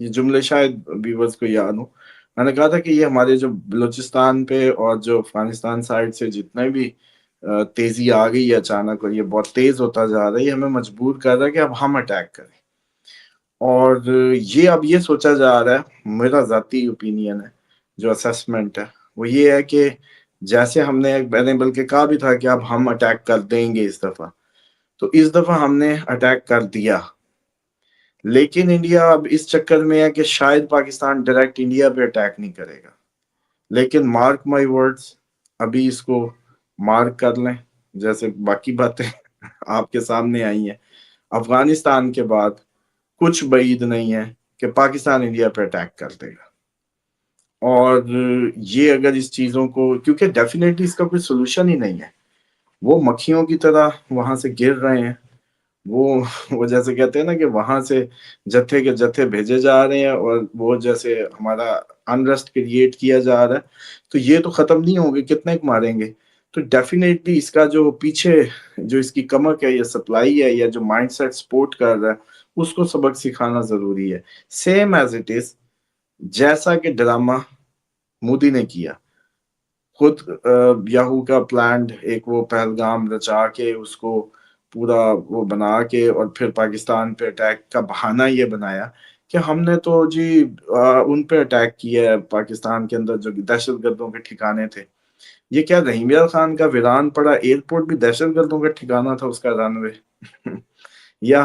یہ جملے شاید ویورز کو یاد ہو. میں نے کہا تھا کہ یہ ہمارے جو بلوچستان پہ اور جو افغانستان سائڈ سے جتنے بھی تیزی آ گئی ہے اچانک، اور یہ بہت تیز ہوتا جا رہا ہے، یہ ہمیں مجبور کر رہا ہے کہ اب ہم اٹیک کریں. اور یہ اب یہ سوچا جا رہا ہے، میرا ذاتی اوپینین ہے، جو اسیسمنٹ ہے وہ یہ ہے کہ جیسے ہم نے میں نے بلکہ کہا بھی تھا کہ اب ہم اٹیک کر دیں گے اس دفعہ، تو اس دفعہ ہم نے اٹیک کر دیا. لیکن انڈیا اب اس چکر میں ہے کہ شاید پاکستان ڈائریکٹ انڈیا پہ اٹیک نہیں کرے گا. لیکن مارک مائی ورڈز، ابھی اس کو مارک کر لیں، جیسے باقی باتیں آپ کے سامنے آئی ہیں، افغانستان کے بعد کچھ بعید نہیں ہے کہ پاکستان انڈیا پہ اٹیک کر دے گا. اور یہ اگر اس چیزوں کو، کیونکہ ڈیفینیٹلی اس کا کوئی سولوشن ہی نہیں ہے، وہ مکھیوں کی طرح وہاں سے گر رہے ہیں، وہ جیسے کہتے ہیں نا کہ وہاں سے جتھے کے جتھے بھیجے جا رہے ہیں، اور وہ جیسے ہمارا انریسٹ کریٹ کیا جا رہا ہے، تو یہ تو ختم نہیں ہوگے، کتنے ماریں گے. تو ڈیفینیٹلی اس کا جو پیچھے جو اس کی کمک ہے یا سپلائی ہے یا جو مائنڈ سیٹ سپورٹ کر رہا ہے، اس کو سبق سکھانا ضروری ہے. سیم ایز اٹ از، جیسا کہ ڈرامہ مودی نے کیا، خود یاہو کا پلانڈ ایک وہ پہلگام رچا کے اس کو پورا وہ بنا کے، اور پھر پاکستان پہ اٹیک کا بہانہ یہ بنایا کہ ہم نے تو جی ان پہ اٹیک کیا ہے، پاکستان کے اندر جو دہشت گردوں کے ٹھکانے تھے. یہ کیا رحیم یار خان کا ویران پڑا ایئرپورٹ بھی دہشت گردوں کا ٹھکانہ تھا، اس کا رن وے یا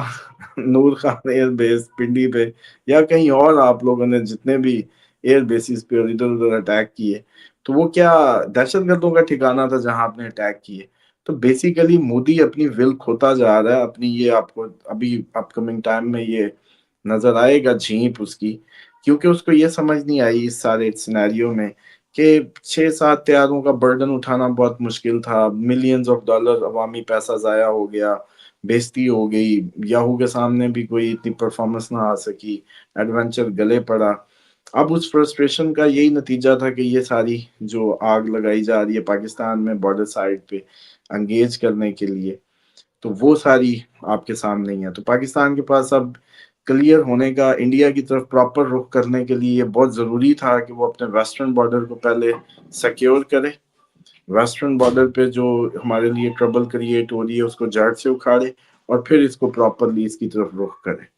نور خان ایئر بیس پنڈی پہ، یا کہیں اور آپ لوگوں نے جتنے بھی ایئر بیسز پہ اور ادھر ادھر اٹیک کیے، تو وہ کیا دہشت گردوں کا ٹھکانہ تھا جہاں آپ نے اٹیک کیے. تو بیسیکلی مودی اپنی ول کھوتا جا رہا ہے اپنی. یہ آپ کو ابھی اپ کمنگ ٹائم میں یہ نظر آئے گا جھیپ اس کی، کیونکہ اس کو یہ سمجھ نہیں آئی اس سارے سینیریو میں کہ 6-7 طیاروں کا برڈن اٹھانا بہت مشکل تھا، ملینز آف ڈالر عوامی پیسہ ضائع ہو گیا، بےزتی ہو گئی، یاہو کے سامنے بھی کوئی اتنی پرفارمنس نہ آ سکی، ایڈونچر گلے پڑا. اب اس فرسٹریشن کا یہی نتیجہ تھا کہ یہ ساری جو آگ لگائی جا رہی ہے پاکستان میں بارڈر سائڈ پہ انگیج کرنے کے لیے، تو وہ ساری آپ کے سامنے ہی ہے. تو پاکستان کے پاس اب کلیئر ہونے کا، انڈیا کی طرف پراپر رخ کرنے کے لیے یہ بہت ضروری تھا کہ وہ اپنے ویسٹرن بارڈر کو پہلے سیکیور کرے. ویسٹرن بارڈر پہ جو ہمارے لیے ٹربل کریٹ ہو رہی ہے اس کو جڑ سے اکھاڑے، اور پھر اس کو پراپرلی اس کی طرف رخ کرے.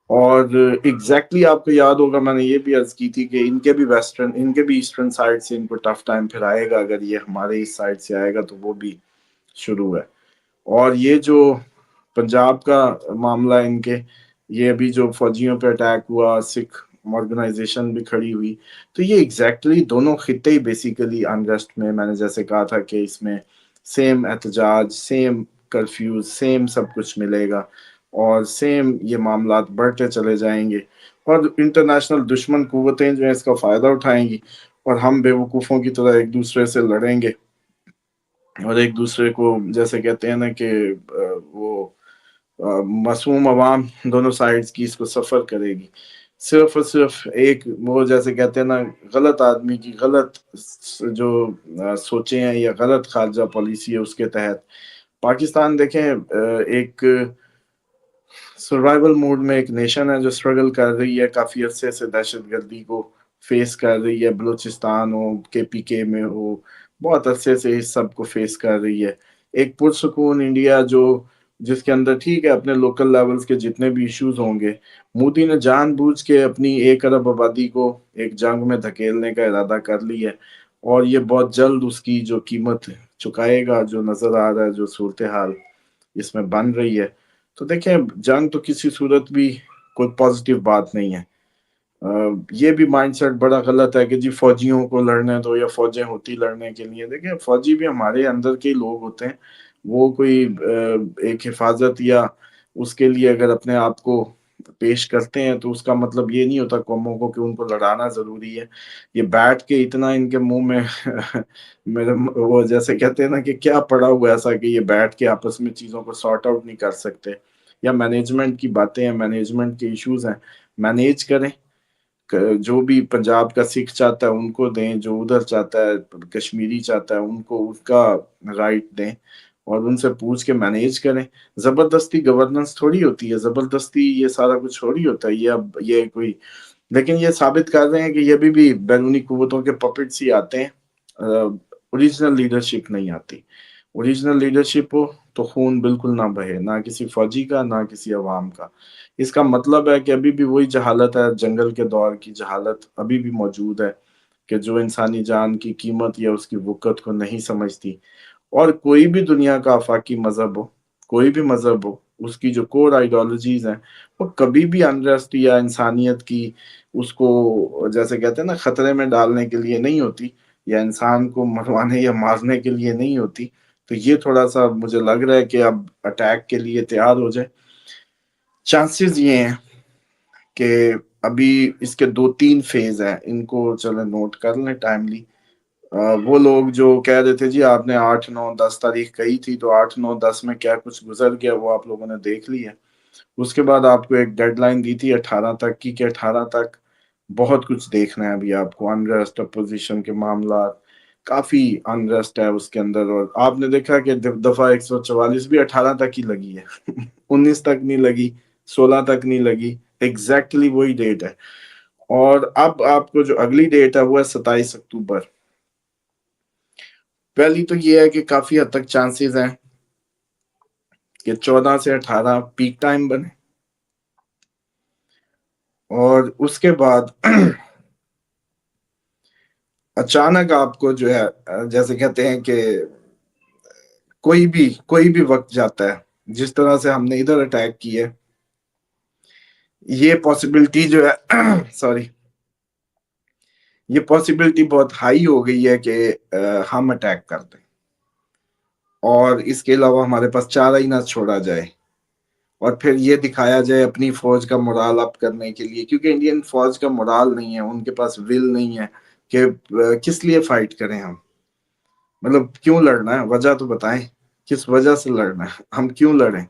اور ایگزیکٹلی آپ کو یاد ہوگا میں نے یہ بھی عرض کی تھی کہ ان کے بھی ویسٹرن، ان کے بھی ایسٹرن سائڈ سے ان کو ٹف ٹائم پھر آئے گا. اگر یہ ہمارے اس سائڈ سے آئے گا تو وہ بھی شروع ہے. اور یہ جو پنجاب کا معاملہ ان کے، یہ ابھی جو فوجیوں پہ اٹیک ہوا، سکھ آرگنائزیشن بھی کھڑی ہوئی، تو یہ ایگزیکٹلی دونوں خطے ہی بیسیکلی انریسٹ میں نے جیسے کہا تھا کہ اس میں سیم احتجاج، سیم کرفیوز، سیم سب کچھ ملے گا، اور سیم یہ معاملات بڑھتے چلے جائیں گے، اور انٹرنیشنل دشمن قوتیں جو ہیں اس کا فائدہ اٹھائیں گی، اور ہم بے وقوفوں کی طرح ایک دوسرے سے لڑیں گے، اور ایک دوسرے کو جیسے کہتے ہیں نا کہ وہ معصوم عوام دونوں سائڈز کی اس کو سفر کرے گی. صرف اور صرف ایک وہ جیسے کہتے ہیں نا غلط آدمی کی غلط جو سوچیں ہیں یا غلط خارجہ پالیسی ہے اس کے تحت پاکستان دیکھیں ایک سروائیول موڈ میں ایک نیشن ہے جو سٹرگل کر رہی ہے کافی عرصے سے، دہشت گردی کو فیس کر رہی ہے، بلوچستان ہو، KPK میں ہو، بہت عرصے سے اس سب کو فیس کر رہی ہے. ایک پرسکون انڈیا جو جس کے اندر ٹھیک ہے اپنے لوکل لیولز کے جتنے بھی ایشوز ہوں گے، مودی نے جان بوجھ کے اپنی 1 ارب آبادی کو ایک جنگ میں دھکیلنے کا ارادہ کر لی ہے، اور یہ بہت جلد اس کی جو قیمت چکائے گا، جو نظر آ رہا ہے، جو صورتحال اس میں بن رہی ہے. تو دیکھیں جنگ تو کسی صورت بھی کوئی پازیٹیو بات نہیں ہے. یہ بھی مائنڈ سیٹ بڑا غلط ہے کہ جی فوجیوں کو لڑنے دو یا فوجیں ہوتی لڑنے کے لیے. دیکھیں فوجی بھی ہمارے اندر کے لوگ ہوتے ہیں، وہ کوئی ایک حفاظت یا اس کے لیے اگر اپنے آپ کو پیش کرتے ہیں تو اس کا مطلب یہ نہیں ہوتا قوموں کو کہ ان کو لڑانا ضروری ہے. یہ بیٹھ کے اتنا ان کے منہ میں میرے وہ جیسے کہتے ہیں نا کہ کیا پڑا ہوا ایسا کہ یہ بیٹھ کے آپس میں چیزوں کو سارٹ آؤٹ نہیں کر سکتے، یا مینجمنٹ کی باتیں ہیں، مینجمنٹ کے ایشوز ہیں، مینیج کریں. جو بھی پنجاب کا سکھ چاہتا ہے ان کو دیں، جو ادھر چاہتا ہے کشمیری چاہتا ہے ان کو اس کا رائٹ دیں، اور ان سے پوچھ کے مینیج کریں. زبردستی گورننس تھوڑی ہوتی ہے، زبردستی یہ سارا کچھ تھوڑی ہوتا ہے. یہ اب یہ کوئی، لیکن یہ ثابت کر رہے ہیں کہ یہ بھی بیرونی قوتوں کے پپٹس ہی آتے ہیں، اوریجنل لیڈرشپ نہیں آتی. اوریجنل لیڈرشپ ہو تو خون بالکل نہ بہے، نہ کسی فوجی کا نہ کسی عوام کا. اس کا مطلب ہے کہ ابھی بھی وہی جہالت ہے، جنگل کے دور کی جہالت ابھی بھی موجود ہے، کہ جو انسانی جان کی قیمت یا اس کی وقت کو نہیں سمجھتی. اور کوئی بھی دنیا کا آفاقی مذہب ہو، کوئی بھی مذہب ہو، اس کی جو کور آئیڈیالوجیز ہیں وہ کبھی بھی انریسٹ یا انسانیت کی اس کو جیسے کہتے ہیں نا خطرے میں ڈالنے کے لیے نہیں ہوتی، یا انسان کو مروانے یا مارنے کے لیے نہیں ہوتی. تو یہ تھوڑا سا مجھے لگ رہا ہے کہ اب اٹیک کے لیے تیار ہو جائے. چانسز یہ ہیں کہ ابھی اس کے 2-3 فیز ہیں، ان کو چلیں نوٹ کر لیں ٹائملی. وہ لوگ جو کہہ رہے تھے جی آپ نے 8 9 10 تاریخ کہی تھی، تو 8 9 10 میں کیا کچھ گزر گیا وہ آپ لوگوں نے دیکھ لی ہے. اس کے بعد آپ کو ایک ڈیڈ لائن دی تھی 18 تک کی، کہ 18 تک بہت کچھ دیکھنا ہے ابھی آپ کو. انریسٹ، اپوزیشن کے معاملات، کافی انریسٹ ہے اس کے اندر. اور آپ نے دیکھا کہ دفعہ 144 بھی 18 تک ہی لگی ہے 19 تک نہیں لگی، 16 تک نہیں لگی، ایگزیکٹلی وہی ڈیٹ ہے. اور اب آپ کو جو اگلی ڈیٹ ہے وہ ہے 27 اکتوبر. پہلی تو یہ ہے کہ کافی حد تک چانسز ہیں کہ 14 سے 18 پیک ٹائم بنے. اور اس کے بعد اچانک آپ کو جو ہے جیسے کہتے ہیں کہ کوئی بھی وقت جاتا ہے، جس طرح سے ہم نے ادھر اٹیک کی ہے، یہ پاسبلٹی جو ہے سوری، یہ پاسبلٹی بہت ہائی ہو گئی ہے کہ ہم اٹیک کر دیں، اور اس کے علاوہ ہمارے پاس چارہ ہی نہ چھوڑا جائے. اور پھر یہ دکھایا جائے اپنی فوج کا morale اپ کرنے کے لیے، کیونکہ انڈین فوج کا morale نہیں ہے، ان کے پاس will نہیں ہے کہ کس لیے فائٹ کریں ہم. مطلب کیوں لڑنا ہے، وجہ تو بتائیں کس وجہ سے لڑنا ہے، ہم کیوں لڑیں.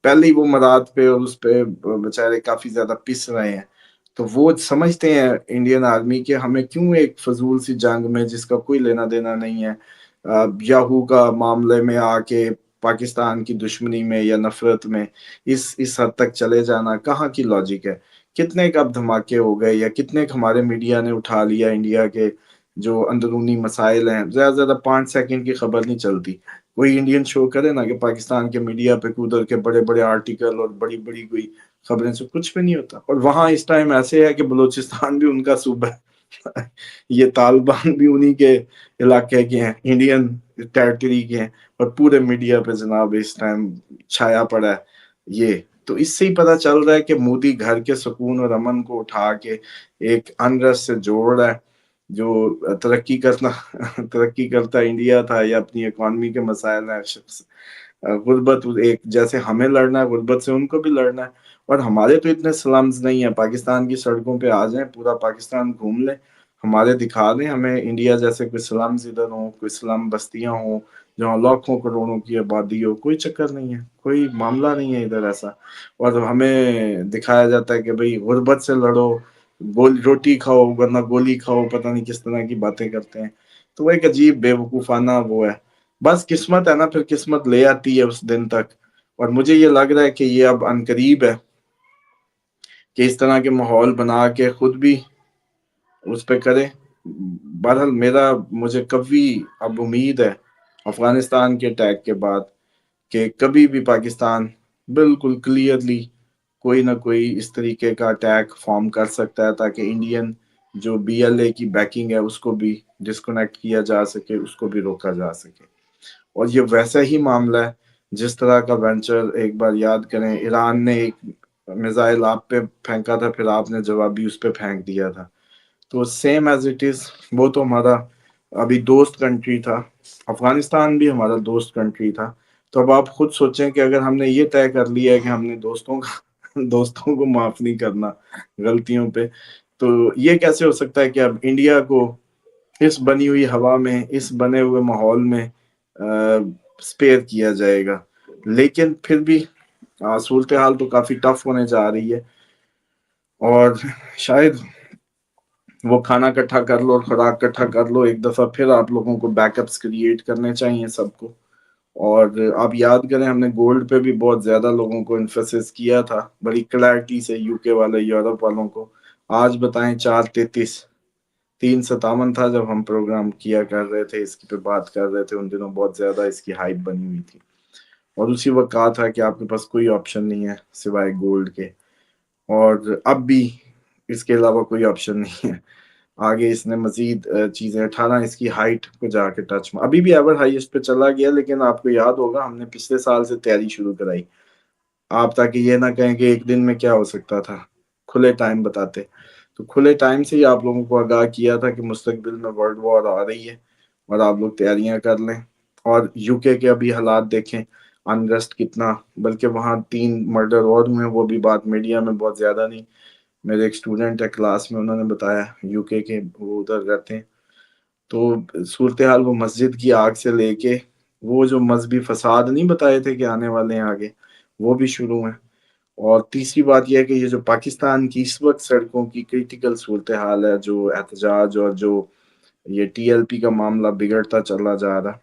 پہلے ہی وہ مراد پہ اور اس پہ بےچارے کافی زیادہ پس رہے ہیں. تو وہ سمجھتے ہیں انڈین آرمی کے ہمیں کیوں ایک فضول سی جنگ میں جس کا کوئی لینا دینا نہیں ہے، یاہو کا معاملے میں آ کے پاکستان کی دشمنی میں یا نفرت میں اس حد تک چلے جانا کہاں کی لاجک ہے. کتنے کب دھماکے ہو گئے، یا کتنے ہمارے میڈیا نے اٹھا لیا انڈیا کے جو اندرونی مسائل ہیں. زیادہ سے زیادہ 5 سیکنڈ کی خبر نہیں چلتی. کوئی انڈین شو کرے نا کہ پاکستان کے میڈیا پہ کودر کے بڑے بڑے آرٹیکل اور بڑی بڑی کوئی خبریں، سے کچھ بھی نہیں ہوتا. اور وہاں اس ٹائم ایسے ہے کہ بلوچستان بھی ان کا صوبہ ہے یہ طالبان بھی انہی کے علاقے کے ہیں، انڈین ٹیریٹری کے ہیں، اور پورے میڈیا پہ جناب اس ٹائم چھایا پڑا ہے. یہ تو اس سے ہی پتا چل رہا ہے کہ مودی گھر کے سکون اور امن کو اٹھا کے ایک انرس سے جوڑ رہا ہے. جو ترقی کرتا انڈیا تھا یا اپنی اکانومی کے مسائل ہیں، غربت ایک جیسے ہمیں لڑنا ہے، غربت سے ان کو بھی لڑنا ہے. اور ہمارے تو اتنے سلمز نہیں ہیں، پاکستان کی سڑکوں پہ آ جائیں، پورا پاکستان گھوم لیں، ہمارے دکھا دیں ہمیں انڈیا جیسے کوئی سلمز ادھر ہوں، کوئی سلم بستیاں ہوں جہاں لاکھوں کروڑوں کی آبادی ہو. کوئی چکر نہیں ہے، کوئی معاملہ نہیں ہے ادھر ایسا. اور ہمیں دکھایا جاتا ہے کہ بھئی غربت سے لڑو، روٹی کھاؤ ورنہ گولی کھاؤ، پتہ نہیں کس طرح کی باتیں کرتے ہیں. تو وہ ایک عجیب بے وقوفانہ وہ ہے. بس قسمت ہے نا، پھر قسمت لے آتی ہے اس دن تک. اور مجھے یہ لگ رہا ہے کہ یہ اب عنقریب ہے کہ اس طرح کے ماحول بنا کے خود بھی اس پہ کرے. بہرحال مجھے کبھی اب امید ہے افغانستان کے اٹیک کے بعد کہ کبھی بھی پاکستان بالکل کلیئرلی کوئی نہ کوئی اس طریقے کا اٹیک فارم کر سکتا ہے، تاکہ انڈین جو بی ایل اے کی بیکنگ ہے اس کو بھی ڈسکنیکٹ کیا جا سکے، اس کو بھی روکا جا سکے. اور یہ ویسا ہی معاملہ ہے جس طرح کا وینچر ایک بار یاد کریں ایران نے ایک میزائل آپ پہ پھینکا تھا، پھر آپ نے جوابی اس پہ پھینک دیا تھا. تو سیم ایز اٹ از، وہ تو ہمارا ابھی دوست کنٹری تھا، افغانستان بھی ہمارا دوست کنٹری تھا. تو اب آپ خود سوچیں کہ اگر ہم نے یہ طے کر لیا ہے کہ ہم نے دوستوں کو معاف نہیں کرنا غلطیوں پہ، تو یہ کیسے ہو سکتا ہے کہ اب انڈیا کو اس بنی ہوئی ہوا میں، اس بنے ہوئے ماحول میں سپیئر کیا جائے گا. لیکن پھر بھی صورتحال تو کافی ٹف ہونے جا رہی ہے. اور شاید وہ کھانا اکٹھا کر لو اور خوراک اکٹھا کر لو ایک دفعہ، پھر آپ لوگوں کو بیک اپس کریٹ کرنے چاہیے سب کو. اور آپ یاد کریں ہم نے گولڈ پہ بھی بہت زیادہ لوگوں کو انفسس کیا تھا بڑی کلیئرٹی سے، یو کے والے یورپ والوں کو. آج بتائیں 4:33 3:57 تھا جب ہم پروگرام کیا کر رہے تھے، اس کی پہ بات کر رہے تھے. ان دنوں بہت زیادہ اس کی ہائپ بنی ہوئی تھی، اور اسی وقت کہا تھا کہ آپ کے پاس کوئی آپشن نہیں ہے سوائے گولڈ کے. اور اب بھی اس کے علاوہ کوئی آپشن نہیں ہے. آگے اس نے مزید چیزیں 18 اس کی ہائٹ کو جا کے ٹچ میں ابھی بھی ایور ہائیسٹ پہ چلا گیا. لیکن آپ کو یاد ہوگا ہم نے پچھلے سال سے تیاری شروع کرائی، آپ تاکہ یہ نہ کہیں کہ ایک دن میں کیا ہو سکتا تھا، کھلے ٹائم بتاتے. تو کھلے ٹائم سے ہی آپ لوگوں کو آگاہ کیا تھا کہ مستقبل میں ورلڈ وار آ رہی ہے اور آپ لوگ تیاریاں کر لیں. اور یو کے ابھی حالات دیکھیں، انریسٹ کتنا، بلکہ وہاں 3 مرڈر اور ہوئے ہیں. وہ بھی بات میڈیا میں بہت زیادہ نہیں. میرے ایک اسٹوڈنٹ ہے کلاس میں، انہوں نے بتایا یو کے وہ ادھر رہتے ہیں. تو صورتحال وہ مسجد کی آگ سے لے کے وہ جو مذہبی فساد نہیں بتائے تھے کہ آنے والے ہیں آگے، وہ بھی شروع ہیں. اور تیسری بات یہ ہے کہ یہ جو پاکستان کی اس وقت سڑکوں کی کریٹیکل صورتحال ہے، جو احتجاج اور جو یہ ٹی ایل پی کا معاملہ بگڑتا چلا جا رہا،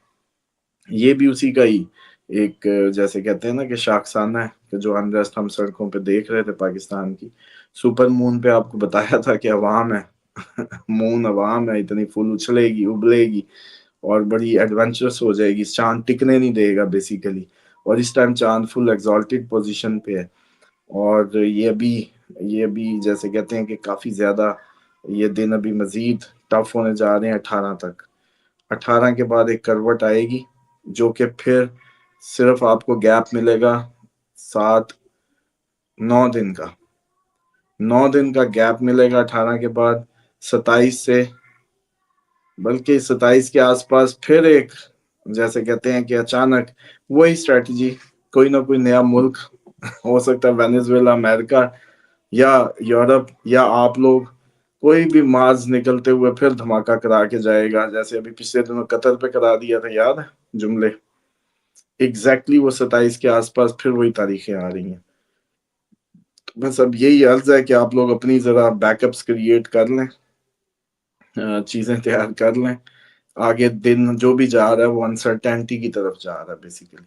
یہ بھی اسی کا ہی ایک جیسے کہتے ہیں نا کہ شاخسانہ ہے کہ جو انریسٹ ہم سڑکوں پہ دیکھ رہے تھے پاکستان کی. سپر مون پہ آپ کو بتایا تھا کہ عوام ہے، مون عوام ہے، اتنی پھول اچھلے گی ابلے گی اور بڑی ایڈونچرس ہو جائے گی. چاند ٹکنے نہیں دے گا بیسیکلی، اور اس ٹائم چاند فل ایگزالٹڈ پوزیشن پہ ہے. اور یہ بھی جیسے کہتے ہیں کہ کافی زیادہ یہ دن ابھی مزید ٹف ہونے جا رہے ہیں. 18 تک، 18 کے بعد ایک کروٹ آئے گی جو کہ پھر صرف آپ کو گیپ ملے گا 9 دن کا. 9 دن کا گیپ ملے گا 18 کے بعد. 27 سے، بلکہ 27 کے آس پاس پھر ایک جیسے کہتے ہیں کہ اچانک وہی اسٹریٹجی، کوئی نہ کوئی نیا ملک ہو سکتا ہے، وینیزویلا، امریکہ یا یورپ یا آپ لوگ، کوئی بھی مارز نکلتے ہوئے پھر دھماکہ کرا کے جائے گا. جیسے ابھی پچھلے دنوں قطر پہ کرا دیا تھا، یاد ہے جملے؟ ایگزیکٹلی وہ 27 کے آس پاس پھر وہی تاریخیں آ رہی ہیں. بس اب یہی عرض ہے کہ آپ لوگ اپنی ذرا بیک اپس کریٹ کر لیں، چیزیں تیار کر لیں. آگے دن جو بھی جا رہا ہے وہ انسرٹینٹی کی طرف جا رہا ہے بیسیکلی.